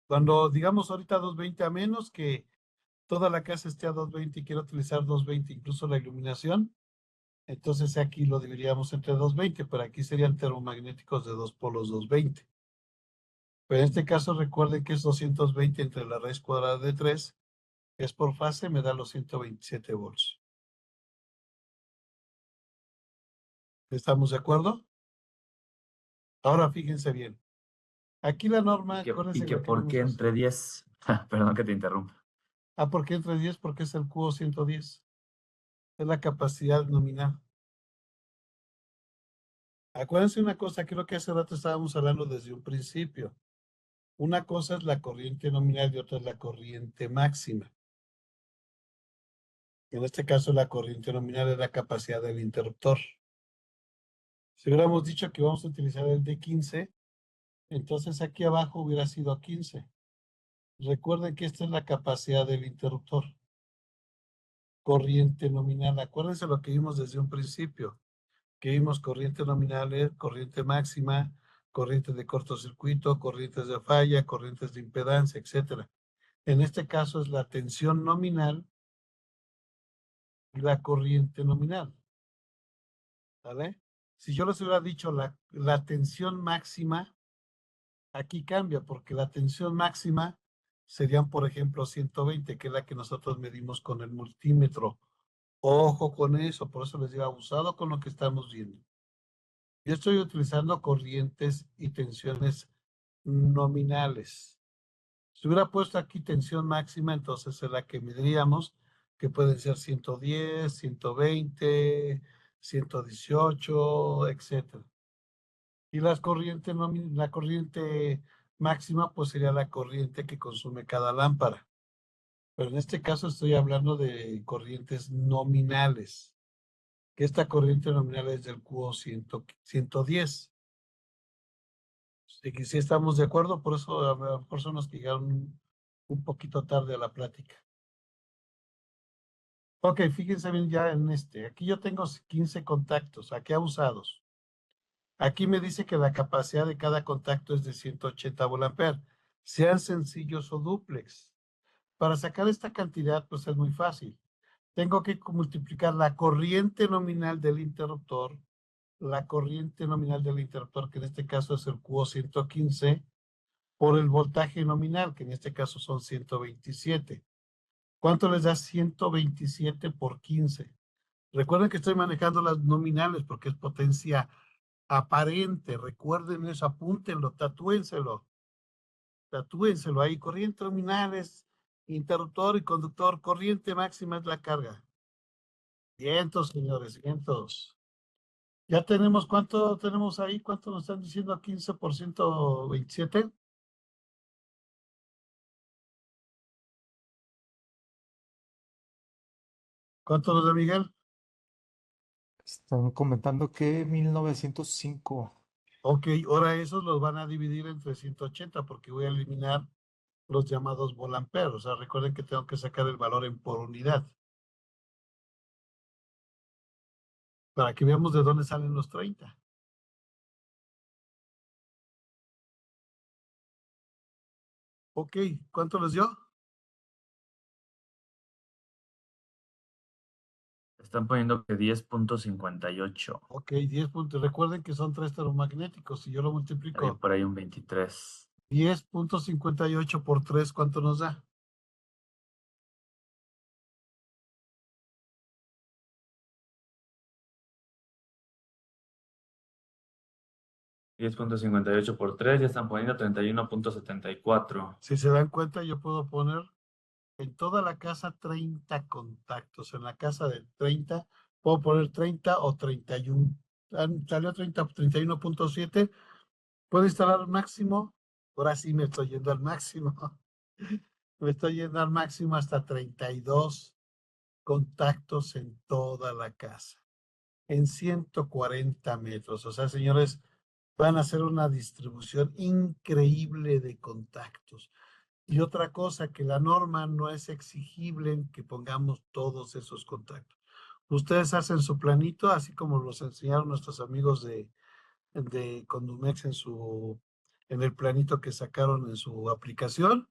A: Cuando digamos ahorita 220, a menos que toda la casa esté a 220 y quiero utilizar 220, incluso la iluminación, entonces aquí lo dividiríamos entre 220, pero aquí serían termomagnéticos de dos polos 220. Pero en este caso recuerden que es 220 entre la raíz cuadrada de 3, que es por fase, me da los 127 volts. ¿Estamos de acuerdo? Ahora fíjense bien. Aquí la norma, acuérdense
B: ¿Y que
A: lo que
B: por
A: vimos
B: qué
A: hacer.
B: entre 10? Perdón que te interrumpa.
A: ¿Por qué entre 10? Porque es el cubo 110. Es la capacidad nominal. Acuérdense una cosa, creo que hace rato estábamos hablando desde un principio. Una cosa es la corriente nominal y otra es la corriente máxima. En este caso, la corriente nominal es la capacidad del interruptor. Si hubiéramos dicho que vamos a utilizar el de 15, entonces aquí abajo hubiera sido 15. Recuerden que esta es la capacidad del interruptor. Corriente nominal. Acuérdense lo que vimos desde un principio. Que vimos corriente nominal, corriente máxima, corrientes de cortocircuito, corrientes de falla, corrientes de impedancia, etc. En este caso es la tensión nominal y la corriente nominal. ¿Vale? Si yo les hubiera dicho la tensión máxima, aquí cambia, porque la tensión máxima serían, por ejemplo, 120, que es la que nosotros medimos con el multímetro. Ojo con eso, por eso les digo, abusado con lo que estamos viendo. Yo estoy utilizando corrientes y tensiones nominales. Si hubiera puesto aquí tensión máxima, entonces es la que mediríamos, que pueden ser 110, 120, 118, etc. Y la corriente máxima, pues sería la corriente que consume cada lámpara. Pero en este caso estoy hablando de corrientes nominales, que esta corriente nominal es del cubo 110. Sí, que sí estamos de acuerdo, por eso a lo mejor son los que llegaron un poquito tarde a la plática. Ok, fíjense bien ya en este. Aquí yo tengo 15 contactos, aquí abusados. Aquí me dice que la capacidad de cada contacto es de 180 volt, sean sencillos o dúplex. Para sacar esta cantidad, pues es muy fácil. Tengo que multiplicar la corriente nominal del interruptor, que en este caso es el cubo 115, por el voltaje nominal, que en este caso son 127. ¿Cuánto les da 127 por 15? Recuerden que estoy manejando las nominales porque es potencia aparente. Recuerden eso, apúntenlo, tatúenselo ahí. Corriente nominal es interruptor y conductor. Corriente máxima es la carga. Vientos, señores, vientos. Ya tenemos, ¿cuánto tenemos ahí? ¿Cuánto nos están diciendo? 15 por 127. ¿Cuánto nos da Miguel?
C: Están comentando que 1905.
A: Ok, ahora esos los van a dividir entre 180 porque voy a eliminar los llamados volamperos. O sea, recuerden que tengo que sacar el valor en por unidad. Para que veamos de dónde salen los 30. Ok, ¿cuánto les dio?
B: Están poniendo que 10.58.
A: Ok, 10 puntos. Recuerden que son 3 termomagnéticos. Si yo lo
B: Hay
A: multiplico
B: por ahí un 23.
A: 10.58 por 3, ¿cuánto nos da?
B: 10.58 por 3, ya están poniendo 31.74.
A: Si se dan cuenta, yo puedo poner en toda la casa 30 contactos. En la casa de 30, puedo poner 30 o 31. Salió 30, 31.7. Puedo instalar máximo. Ahora sí me estoy yendo al máximo. Me estoy yendo al máximo hasta 32 contactos en toda la casa. En 140 metros. O sea, señores, van a hacer una distribución increíble de contactos. Y otra cosa, que la norma no es exigible en que pongamos todos esos contactos. Ustedes hacen su planito, así como los enseñaron nuestros amigos de Condumex en el planito que sacaron en su aplicación.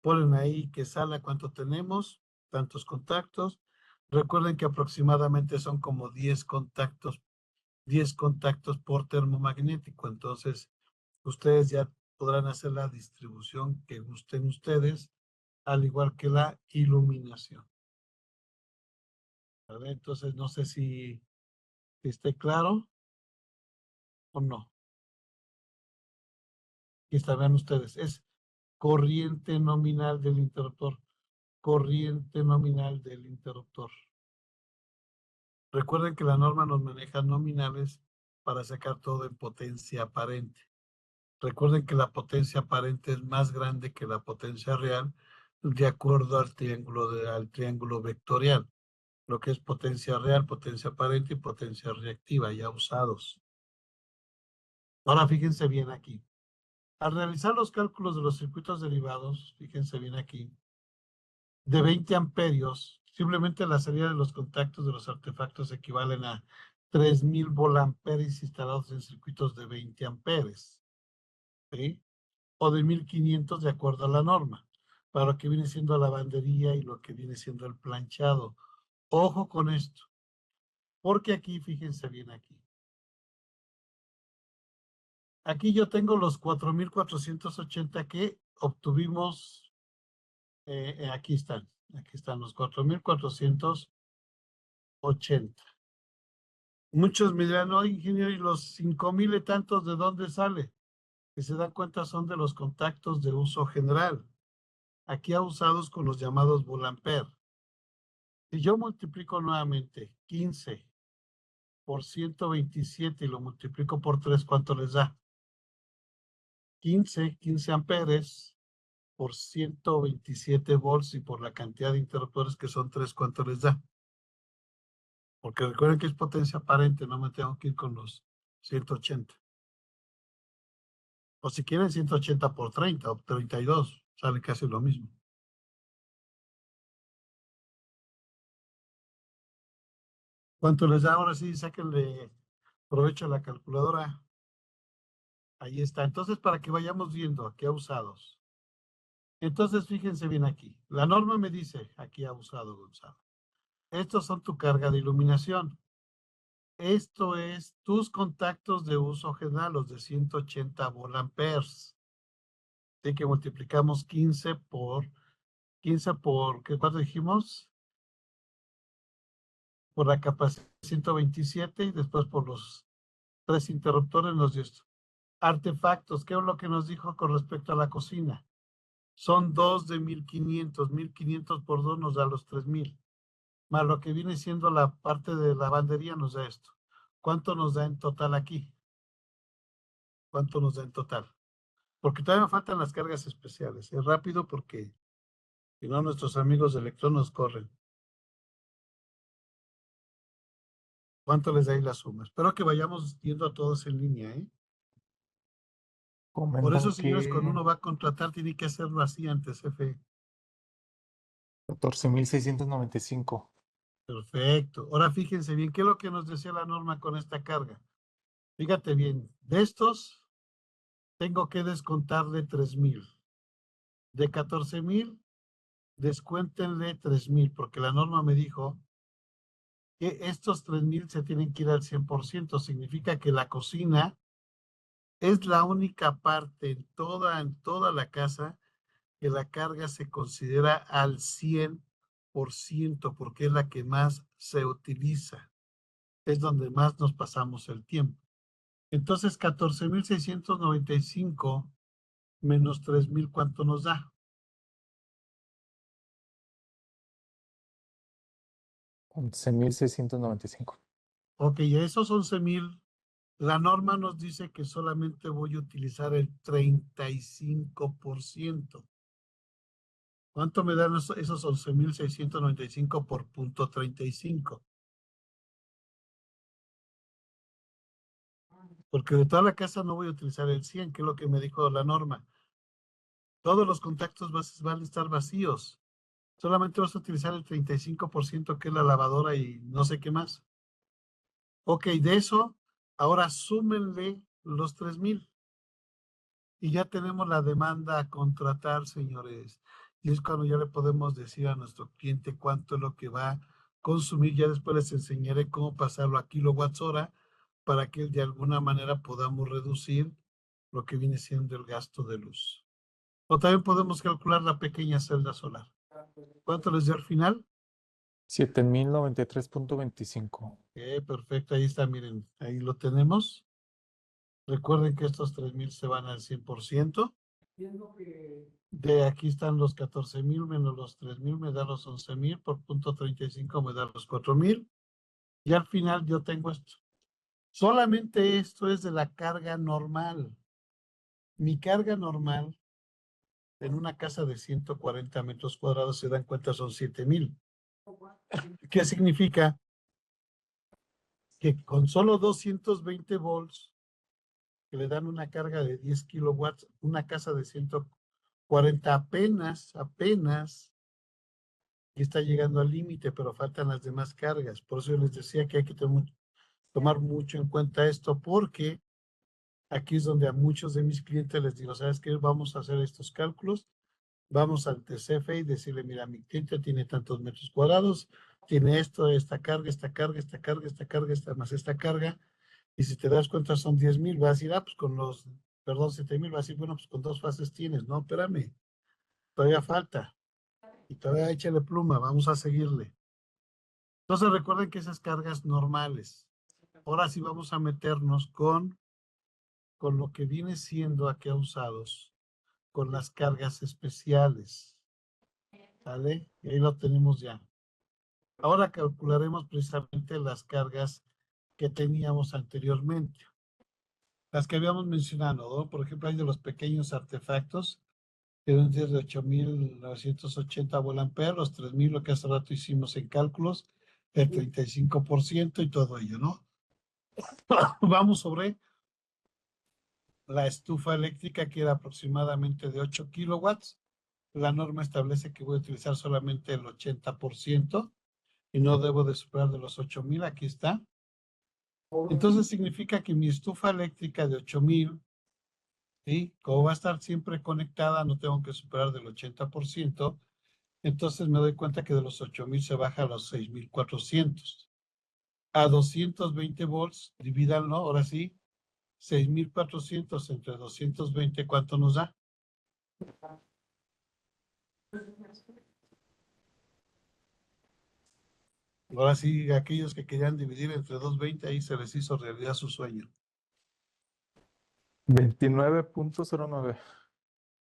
A: Ponen ahí qué sala, cuánto tenemos, tantos contactos. Recuerden que aproximadamente son como 10 contactos por termomagnético. Entonces, ustedes ya podrán hacer la distribución que gusten ustedes, al igual que la iluminación. ¿Vale? Entonces, no sé si esté claro o no. Aquí está, vean ustedes, es corriente nominal del interruptor. Corriente nominal del interruptor. Recuerden que la norma nos maneja nominales para sacar todo en potencia aparente. Recuerden que la potencia aparente es más grande que la potencia real de acuerdo al triángulo vectorial. Lo que es potencia real, potencia aparente y potencia reactiva, ya usados. Ahora fíjense bien aquí. Al realizar los cálculos de los circuitos derivados, fíjense bien aquí, de 20 amperios, simplemente la salida de los contactos de los artefactos equivalen a 3000 volamperes instalados en circuitos de 20 amperes, ¿sí? O de 1500 de acuerdo a la norma, para lo que viene siendo la lavandería y lo que viene siendo el planchado. Ojo con esto, porque aquí, fíjense bien aquí. Aquí yo tengo los 4480 que obtuvimos, aquí están los 4480. Muchos me dirán, no, ingeniero, ¿y los 5000 y tantos de dónde sale? Que se dan cuenta son de los contactos de uso general, aquí usados con los llamados Volampere. Si yo multiplico nuevamente 15 por 127 y lo multiplico por 3, ¿cuánto les da? 15 amperes por 127 volts y por la cantidad de interruptores que son 3, ¿cuánto les da? Porque recuerden que es potencia aparente, no me tengo que ir con los 180. O si quieren 180 por 30 o 32, sale casi lo mismo. ¿Cuánto les da? Ahora sí, sáquenle provecho a la calculadora. Ahí está. Entonces, para que vayamos viendo aquí usados. Entonces, fíjense bien aquí. La norma me dice, aquí usado, Gonzalo. Estos son tu carga de iluminación. Esto es tus contactos de uso general, los de 180 volamperes. Así que multiplicamos 15 por, ¿qué cuánto dijimos? Por la capacidad 127 y después por los 3 interruptores nos dio esto. Artefactos, ¿qué es lo que nos dijo con respecto a la cocina? Son 2 de 1500. 1500 por 2 nos da los 3000. Más lo que viene siendo la parte de lavandería nos da esto. ¿Cuánto nos da en total aquí? ¿Cuánto nos da en total? Porque todavía me faltan las cargas especiales. Es rápido porque si no nuestros amigos de Electron nos corren. ¿Cuánto les da ahí la suma? Espero que vayamos viendo a todos en línea, ¿eh? Por eso,
C: Comentan
A: señores, cuando
C: que
A: uno va a contratar, tiene que hacerlo así antes, jefe.
C: 14,695.
A: Perfecto. Ahora fíjense bien, ¿qué es lo que nos decía la norma con esta carga? Fíjate bien, de estos tengo que descontarle 3000. De 14000, descuéntenle 3000, porque la norma me dijo que estos 3000 se tienen que ir al 100%. Significa que la cocina es la única parte en toda la casa que la carga se considera al 100%, porque es la que más se utiliza. Es donde más nos pasamos el tiempo. Entonces, 14,695 menos 3000, ¿cuánto nos da?
C: 11,695.
A: Ok, esos 11,000, la norma nos dice que solamente voy a utilizar el 35%. ¿Cuánto me dan esos 11,695 por punto 35? Porque de toda la casa no voy a utilizar el 100, que es lo que me dijo la norma. Todos los contactos van a estar vacíos. Solamente vas a utilizar el 35%, que es la lavadora y no sé qué más. Ok, de eso, ahora súmenle los 3000. Y ya tenemos la demanda a contratar, señores. Y es cuando ya le podemos decir a nuestro cliente cuánto es lo que va a consumir. Ya después les enseñaré cómo pasarlo a kilowatts hora para que de alguna manera podamos reducir lo que viene siendo el gasto de luz. O también podemos calcular la pequeña celda solar. ¿Cuánto les dio al final?
C: 7093.25.
A: Perfecto, ahí está, miren, ahí lo tenemos. Recuerden que estos 3,000 se van al 100%. De aquí están los 14,000 menos los 3,000, me da los 11,000 por punto 35, me da los 4,000. Y al final yo tengo esto. Solamente esto es de la carga normal. Mi carga normal en una casa de 140 metros cuadrados, se dan cuenta, son 7,000. ¿Qué significa? Que con solo 220 volts, que le dan una carga de 10 kilowatts, una casa de 140 apenas, y está llegando al límite, pero faltan las demás cargas. Por eso yo les decía que hay que tomar mucho en cuenta esto, porque aquí es donde a muchos de mis clientes les digo, ¿sabes qué? Vamos a hacer estos cálculos, vamos al TCF y decirle, mira, mi cliente tiene tantos metros cuadrados, tiene esto, esta carga, esta carga, esta carga, esta carga, esta más esta carga, y si te das cuenta son 10,000, vas a decir, pues con los, perdón, 7,000, vas a decir, bueno, pues con 2 fases tienes, no, espérame, todavía falta, y todavía échale pluma, vamos a seguirle. Entonces recuerden que esas cargas normales. Ahora sí vamos a meternos con lo que viene siendo aquí usados, con las cargas especiales. ¿Vale? Y ahí lo tenemos ya. Ahora calcularemos precisamente las cargas que teníamos anteriormente. Las que habíamos mencionado, ¿no? Por ejemplo, hay de los pequeños artefactos, que deben ser de 8,980 volt, los 3,000, lo que hace rato hicimos en cálculos, el 35% y todo ello, ¿no? Vamos sobre la estufa eléctrica, que era aproximadamente de 8 kilowatts. La norma establece que voy a utilizar solamente el 80% y no debo de superar de los 8,000. Aquí está. Entonces significa que mi estufa eléctrica de 8,000, ¿sí? Como va a estar siempre conectada, no tengo que superar del 80%. Entonces me doy cuenta que de los 8,000 se baja a los 6,400. A 220 volts, divídanlo, ahora sí, 6,400 entre 220, ¿cuánto nos da? Ahora sí, aquellos que querían dividir entre 220, ahí se les hizo realidad su sueño.
C: 29.09.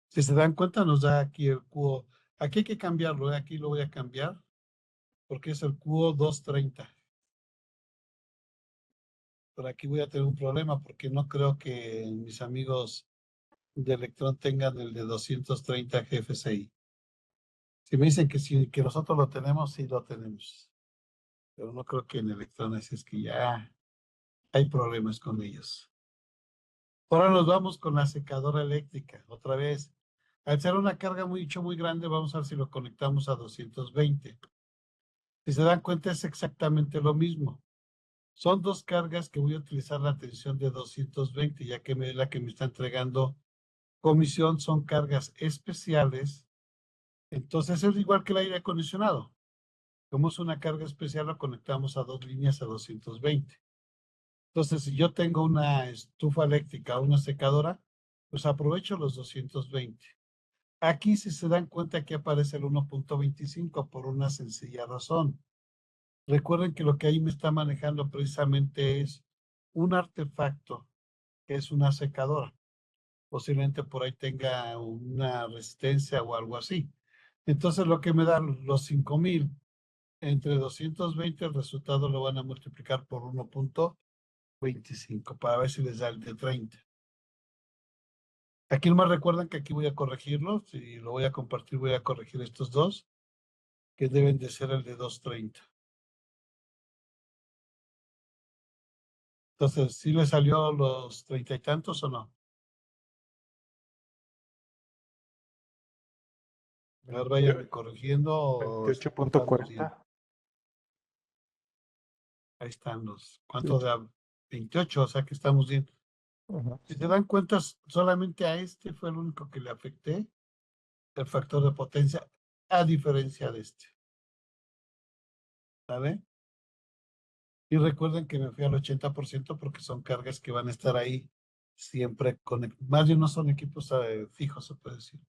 A: Si se dan cuenta, nos da aquí el QO. Aquí hay que cambiarlo, ¿eh? Aquí lo voy a cambiar, porque es el QO 230. Por aquí voy a tener un problema, porque no creo que mis amigos de Electron tengan el de 230 GFSI. Si me dicen que sí, que nosotros lo tenemos, sí lo tenemos. Pero no creo que en Electron es que ya hay problemas con ellos. Ahora nos vamos con la secadora eléctrica. Otra vez, al ser una carga muy grande, vamos a ver si lo conectamos a 220. Si se dan cuenta, es exactamente lo mismo. Son dos cargas que voy a utilizar la tensión de 220, ya que es la que me está entregando comisión. Son cargas especiales. Entonces es igual que el aire acondicionado. Como es una carga especial, lo conectamos a dos líneas a 220. Entonces, si yo tengo una estufa eléctrica o una secadora, pues aprovecho los 220. Aquí, si se dan cuenta, aquí aparece el 1.25 por una sencilla razón. Recuerden que lo que ahí me está manejando precisamente es un artefacto, que es una secadora. Posiblemente por ahí tenga una resistencia o algo así. Entonces, lo que me dan los 5,000 entre 220, el resultado lo van a multiplicar por 1.25 para ver si les da el de 30. Aquí nomás recuerdan que aquí voy a corregirlo. Si lo voy a compartir, voy a corregir estos dos, que deben de ser el de 230. Entonces, ¿sí le salió los 30 y tantos o no? A ver, vayan corrigiendo o estamos bien.
C: 28.40.
A: Ahí están los. ¿Cuánto da? 28, o sea que estamos bien.
C: Ajá.
A: Si te dan cuenta, solamente a este fue el único que le afecté. el factor de potencia, a diferencia de este. ¿Sabe? Y recuerden que me fui al 80% porque son cargas que van a estar ahí siempre más bien no son equipos fijos, se puede decir.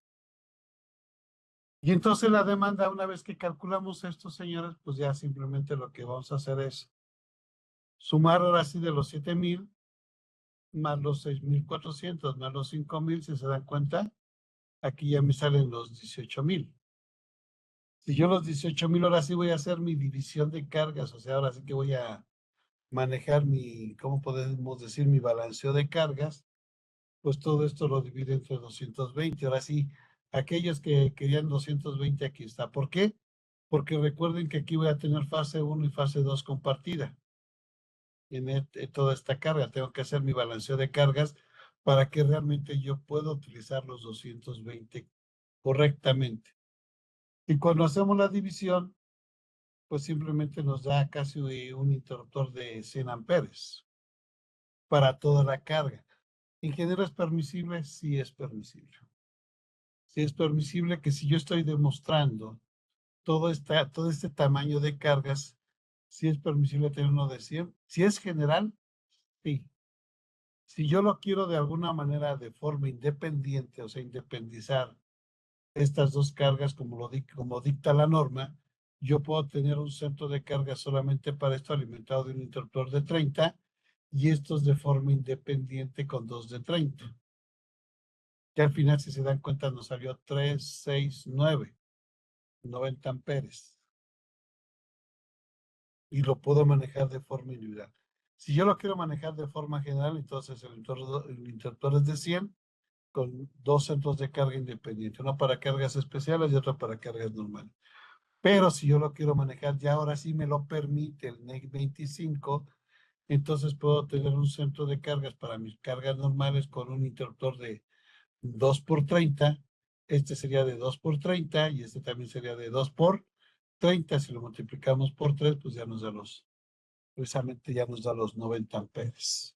A: Y entonces la demanda, una vez que calculamos esto, señores, pues ya simplemente lo que vamos a hacer es sumar ahora sí de los 7,000 más los 6,400 más los 5,000, si se dan cuenta, aquí ya me salen los 18,000. Si yo los 18,000 ahora sí voy a hacer mi división de cargas, o sea, ahora sí que voy a manejar ¿cómo podemos decir? Mi balanceo de cargas, pues todo esto lo divide entre 220. Ahora sí, aquellos que querían 220, aquí está. ¿Por qué? Porque recuerden que aquí voy a tener fase 1 y fase 2 compartida. En toda esta carga, tengo que hacer mi balanceo de cargas para que realmente yo pueda utilizar los 220 correctamente. Y cuando hacemos la división, pues simplemente nos da casi un interruptor de 100 amperes para toda la carga. ¿Ingeniero es permisible? Sí es permisible. Sí es permisible que si yo estoy demostrando todo este tamaño de cargas, sí es permisible tener uno de 100. Si es general, sí. Si yo lo quiero de alguna manera de forma independiente, o sea, independizar estas dos cargas como dicta la norma, yo puedo tener un centro de carga solamente para esto alimentado de un interruptor de 30 y estos de forma independiente con 2 de 30. Que al final, si se dan cuenta, nos salió 3, 6, 9, 90 amperes. Y lo puedo manejar de forma individual. Si yo lo quiero manejar de forma general, entonces el interruptor es de 100 con 2 centros de carga independientes, uno para cargas especiales y otro para cargas normales. Pero si yo lo quiero manejar, ya ahora sí me lo permite el NEC 25, entonces puedo tener un centro de cargas para mis cargas normales con un interruptor de 2 por 30, este sería de 2 por 30 y este también sería de 2 por 30. Si lo multiplicamos por 3, pues ya nos da precisamente ya nos da los 90 amperes.